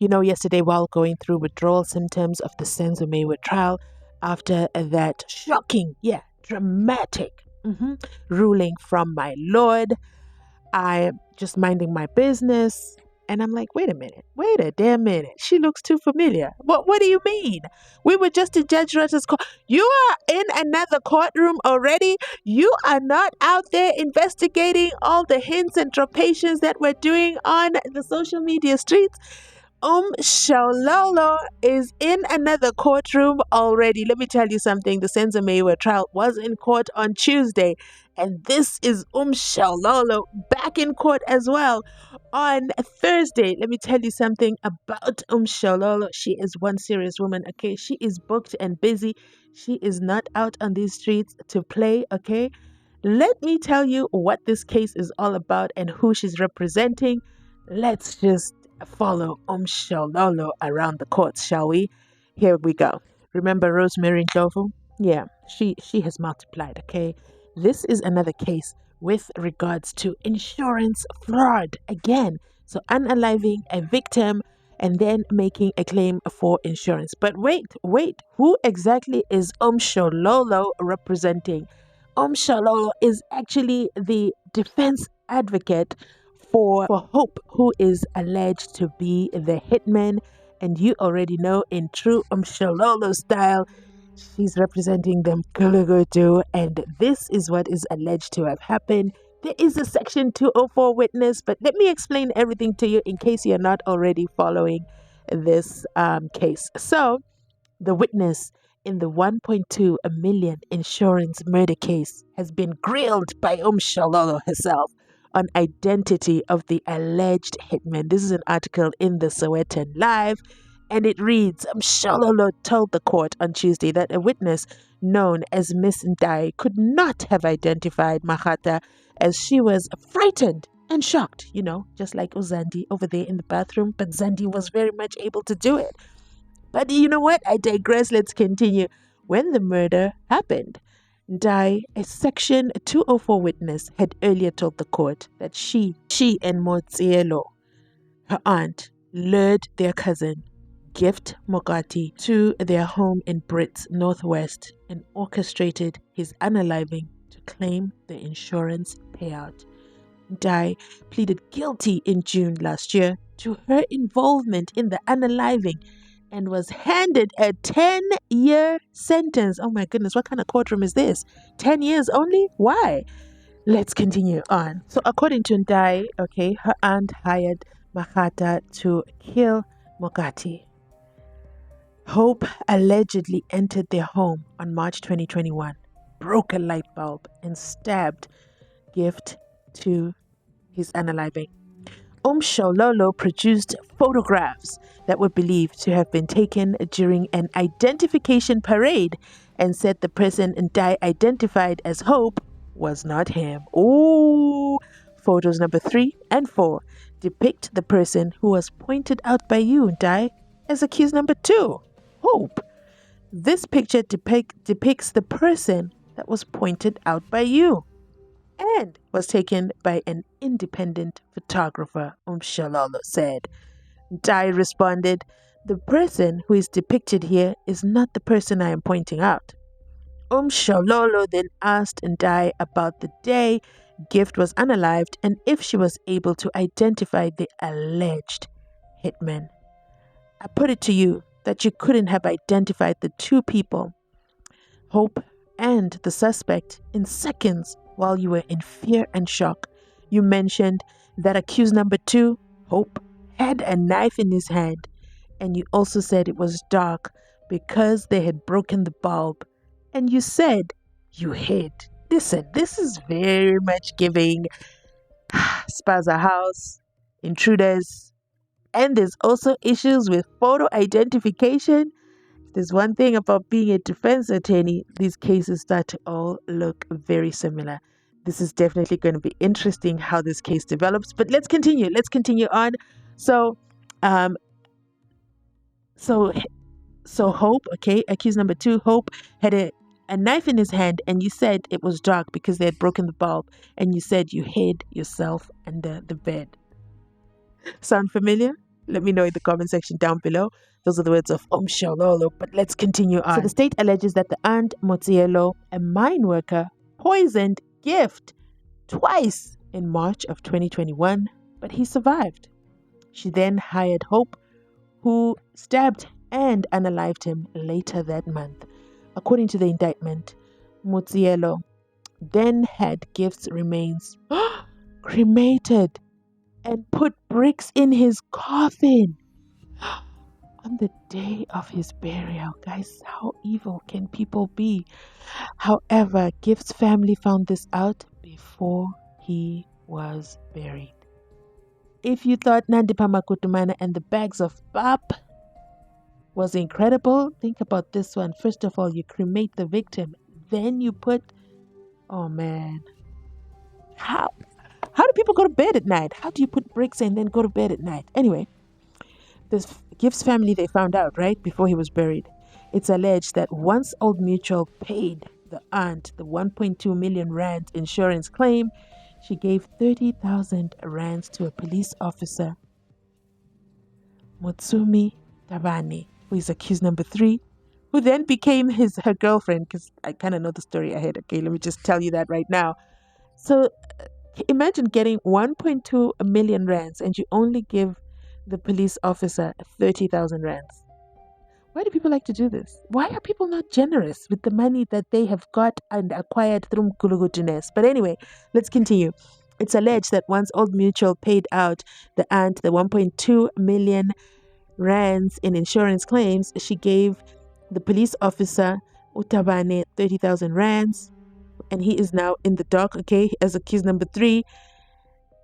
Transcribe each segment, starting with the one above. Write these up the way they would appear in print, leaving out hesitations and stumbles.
Yesterday while going through withdrawal symptoms of the SENZO MEYIWA trial, after that shocking, dramatic ruling from my lord, I'm just minding my business. And I'm like, wait a damn minute. She looks too familiar. What do you mean? We were just in Judge Ratha'S court. You are in another courtroom already. You are not out there investigating all the hints and tropations that we're doing on the social media streets. Shololo is in another courtroom already. Let me tell you something. The SENZO MEYIWA trial was in court on Tuesday, and this is Shololo back in court as well on Thursday. Let me tell you something about Shololo. She is one serious woman, okay? She is booked and busy. She is not out on these streets to play, okay? Let me tell you what this case is all about and who she's representing. Let's just follow Mshololo around the courts, shall we? Here we go. Remember Rosemary Ndlovu? Yeah, she has multiplied, okay? This is another case with regards to insurance fraud again. So unaliving a victim and then making a claim for insurance. But wait, who exactly is Mshololo representing? Mshololo is actually the defense advocate for Hope, who is alleged to be the hitman. And you already know, in true Mshololo style, she's representing them Kulugutu, and this is what is alleged to have happened. There is a Section 204 witness, but let me explain everything to you in case you're not already following this case. So, the witness in the 1.2 million insurance murder case has been grilled by Mshololo herself on identity of the alleged hitman. This is an article in the Sowetan Live, and it reads, Mshololo told the court on Tuesday that a witness known as Miss Ndai could not have identified Makata as she was frightened and shocked, just like Uzandi over there in the bathroom, but Zandi was very much able to do it. But you know what? I digress. Let's continue. When the murder happened, Ndai, a Section 204 witness, had earlier told the court that she and Motsielo, her aunt, lured their cousin, Gift Mogati, to their home in Brits Northwest and orchestrated his unaliving to claim the insurance payout. Ndai pleaded guilty in June last year to her involvement in the unaliving and was handed a 10-year sentence. Oh my goodness, what kind of courtroom is this? 10 years only? Why? Let's continue on. So according to Ndai, her aunt hired Makata to kill Mogati. Hope allegedly entered their home on March 2021, broke a light bulb, and stabbed Gift to his unaliving. Mshololo produced photographs that were believed to have been taken during an identification parade and said the person Ndai identified as Hope was not him. Ooh! Photos number 3 and 4 depict the person who was pointed out by you, Ndai, as accused number 2, Hope. This picture depicts the person that was pointed out by you and was taken by an independent photographer, Mshololo said. Ndai responded, the person who is depicted here is not the person I am pointing out. Mshololo then asked Ndai about the day Gift was unalived and if she was able to identify the alleged hitman. I put it to you that you couldn't have identified the two people, Hope and the suspect, in seconds while you were in fear and shock. You mentioned that accused number 2, Hope, had a knife in his hand, and you also said it was dark because they had broken the bulb, and you said you hid. Listen, this is very much giving Spaza House, Intruders, and there's also issues with photo identification. There's one thing about being a defense attorney, these cases start to all look very similar. This is definitely going to be interesting how this case develops, but let's continue on. So Hope, accused number 2, Hope, had a knife in his hand, and you said it was dark because they had broken the bulb, and you said you hid yourself under the bed. Sound familiar? Let me know in the comment section down below. Those are the words of Mshololo, but let's continue on. So the state alleges that the aunt Mshololo, a mine worker, poisoned Gift twice in March of 2021, but he survived. She then hired Hope, who stabbed and unalived him later that month. According to the indictment, Mshololo then had Gift's remains cremated and put bricks in his coffin on the day of his burial. Guys, how evil can people be? However, Gift's family found this out before he was buried. If you thought Nandipha Makutumana and the bags of pap was incredible, think about this one. First of all, you cremate the victim, then you put, oh man, how do people go to bed at night? How do you put bricks and then go to bed at night? Anyway, this Gift's family, they found out right before he was buried. It's alleged that once Old Mutual paid the aunt the 1.2 million rand insurance claim, she gave 30,000 rands to a police officer, Mutsumi Tabane, who is accused number 3, who then became her girlfriend, because I kind of know the story ahead. Okay, let me just tell you that right now. So imagine getting 1.2 million rands and you only give the police officer 30,000 rands. Why do people like to do this? Why are people not generous with the money that they have got and acquired through Gulugutunes? But anyway, let's continue. It's alleged that once Old Mutual paid out the aunt the 1.2 million rands in insurance claims, she gave the police officer Utabane 30,000 rands, and he is now in the dock, okay, as accused number 3,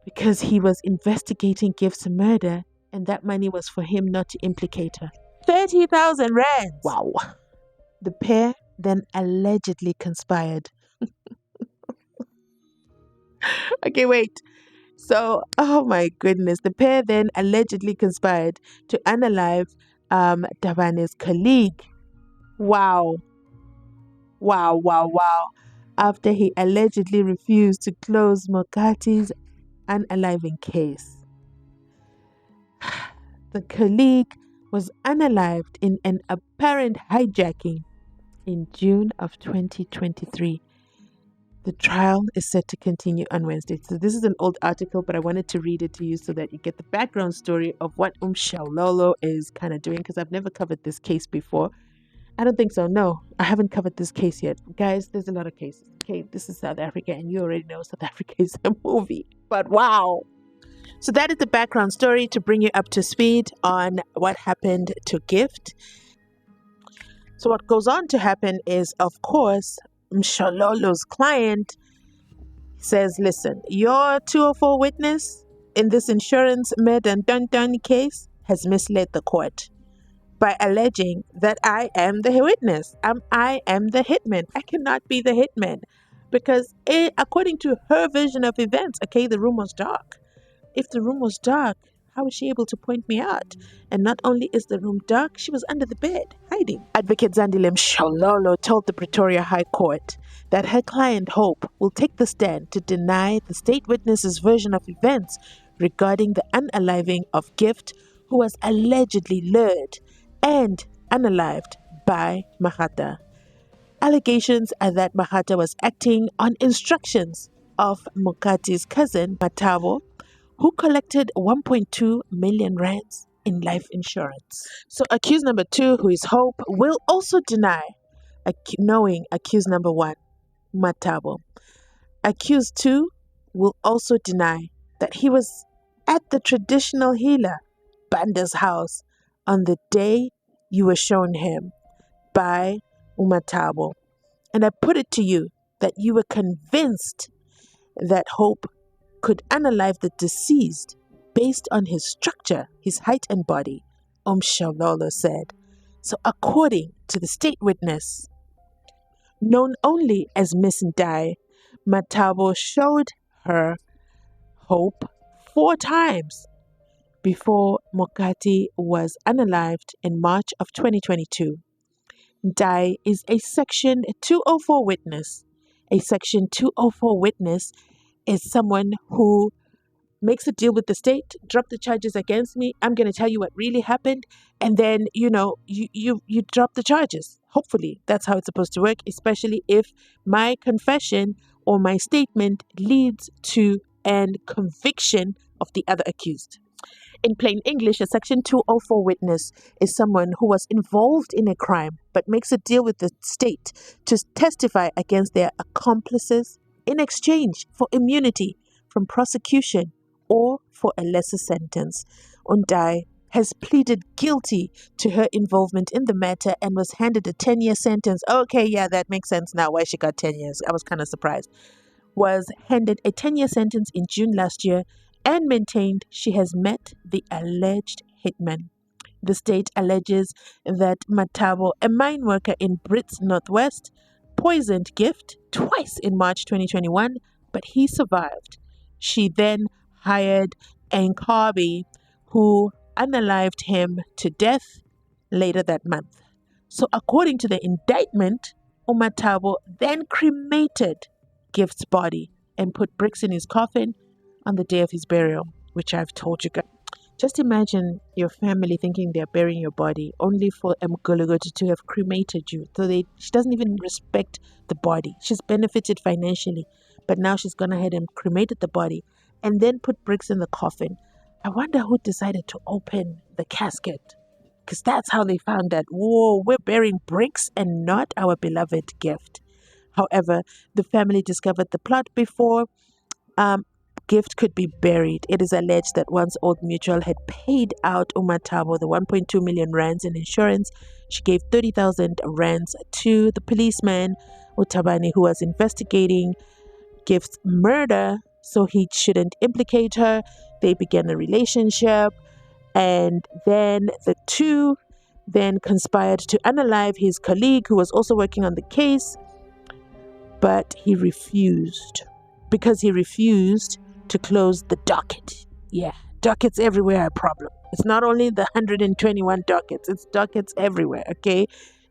because he was investigating Gift's murder, and that money was for him not to implicate her. 30,000 rands! Wow. The pair then allegedly conspired. Okay, wait. So, oh my goodness. The pair then allegedly conspired to unalive Tavane's colleague. Wow. Wow, wow, wow. After he allegedly refused to close Mokati's unaliving case. The colleague was unalived in an apparent hijacking in June of 2023. The trial is set to continue on Wednesday. So this is an old article, but I wanted to read it to you so that you get the background story of what Mshololo is kind of doing, because I've never covered this case before. I don't think so. No, I haven't covered this case yet. Guys, there's a lot of cases. Okay, this is South Africa, and you already know South Africa is a movie. But wow. So that is the background story to bring you up to speed on what happened to Gift. So what goes on to happen is, of course, Mshololo's client says, listen, your 204 witness in this insurance dun case has misled the court by alleging that I am the witness. I am the hitman. I cannot be the hitman because according to her version of events, okay, the room was dark. If the room was dark, how was she able to point me out? And not only is the room dark, she was under the bed, hiding. Advocate Zandile Mshololo told the Pretoria High Court that her client Hope will take the stand to deny the state witness's version of events regarding the unaliving of Gift, who was allegedly lured and unalived by Mahata. Allegations are that Mahata was acting on instructions of Mokati's cousin, Matabo, who collected 1.2 million rands in life insurance. So accused number 2, who is Hope, will also deny knowing accused number 1, Matabo. Accused 2 will also deny that he was at the traditional healer, Banda's house, on the day you were shown him by Matabo. And I put it to you that you were convinced that Hope could unalive the deceased based on his structure, his height and body, Mshololo said. So according to the state witness, known only as Miss Ndai, Matabo showed her Hope 4 times before Mokati was unalived in March of 2022. Ndai is a Section 204 witness. A Section 204 witness is someone who makes a deal with the state, drop the charges against me. I'm going to tell you what really happened. And then, you drop the charges. Hopefully, that's how it's supposed to work, especially if my confession or my statement leads to an conviction of the other accused. In plain English, a Section 204 witness is someone who was involved in a crime but makes a deal with the state to testify against their accomplices in exchange for immunity from prosecution or for a lesser sentence. Undai has pleaded guilty to her involvement in the matter and was handed a 10-year sentence. Okay, yeah, that makes sense now why she got 10 years. I was kind of surprised. Was handed a 10-year sentence in June last year and maintained she has met the alleged hitman. The state alleges that Matabo, a mine worker in Brits Northwest, poisoned Gift twice in March 2021, but he survived. She then hired Nkabi, who unalived him to death later that month. So according to the indictment, Matabo then cremated Gift's body and put bricks in his coffin on the day of his burial, which I've told you guys. Just imagine your family thinking they're burying your body only for Mgologoti to have cremated you. So she doesn't even respect the body. She's benefited financially, but now she's gone ahead and cremated the body and then put bricks in the coffin. I wonder who decided to open the casket, because that's how they found that, whoa, we're burying bricks and not our beloved Gift. However, the family discovered the plot before Gift could be buried. It is alleged that once Old Mutual had paid out Matabo the 1.2 million rands in insurance, she gave 30,000 rands to the policeman Utabani, who was investigating Gift's murder, so he shouldn't implicate her. They began a relationship, and then the two then conspired to unalive his colleague who was also working on the case, but he refused. Because he refused to close the docket. Yeah, dockets everywhere are a problem. It's not only the 121 dockets, it's dockets everywhere, okay?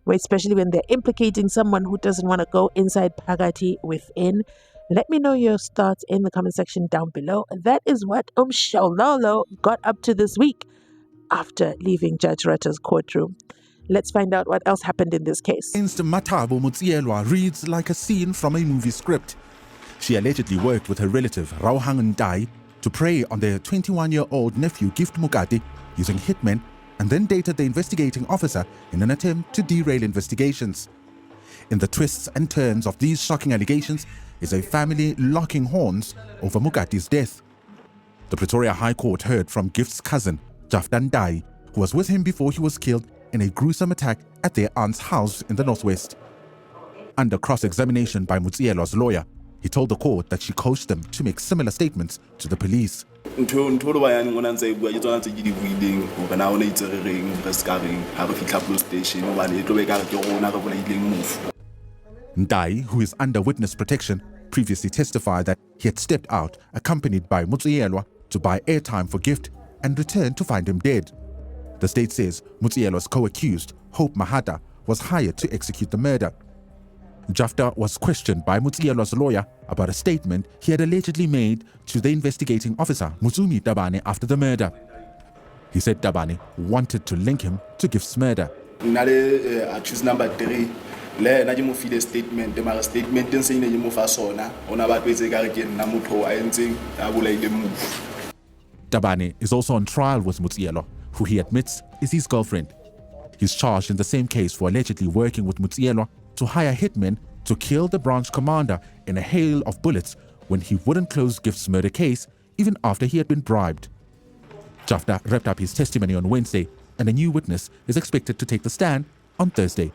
Especially when they're implicating someone who doesn't want to go inside Pagati within. Let me know your thoughts in the comment section down below. That is what Mshololo got up to this week after leaving Judge Ratha'S courtroom. Let's find out what else happened in this case. Matabo Mutsielwa reads like a scene from a movie script. She allegedly worked with her relative Rauhang Ndai to prey on their 21-year-old nephew Gift Mugati using hitmen, and then dated the investigating officer in an attempt to derail investigations. In the twists and turns of these shocking allegations is a family locking horns over Mugati's death. The Pretoria High Court heard from Gift's cousin, Jafta Ndai, who was with him before he was killed in a gruesome attack at their aunt's house in the Northwest. Under cross-examination by Mutsielwa's lawyer, he told the court that she coached them to make similar statements to the police. Ndai, who is under witness protection, previously testified that he had stepped out accompanied by Mutsielwa to buy airtime for Gift and returned to find him dead. The state says Mutsielwa's co-accused, Hope Mahata, was hired to execute the murder. Jafta was questioned by Mutsielwa's lawyer about a statement he had allegedly made to the investigating officer, Muzumi Tabane, after the murder. He said Tabane wanted to link him to Gift's murder. Accused number 3, le na mo file statement mara statement se ine mo fa sona ona ba twetse ka re ke nna motho a entseng a bolaile motho. Tabane is also on trial with Mutsielwa, who he admits is his girlfriend. He's charged in the same case for allegedly working with Mutsielwa to hire hitmen to kill the branch commander in a hail of bullets when he wouldn't close Gift's murder case even after he had been bribed. Jafta wrapped up his testimony on Wednesday, and a new witness is expected to take the stand on Thursday.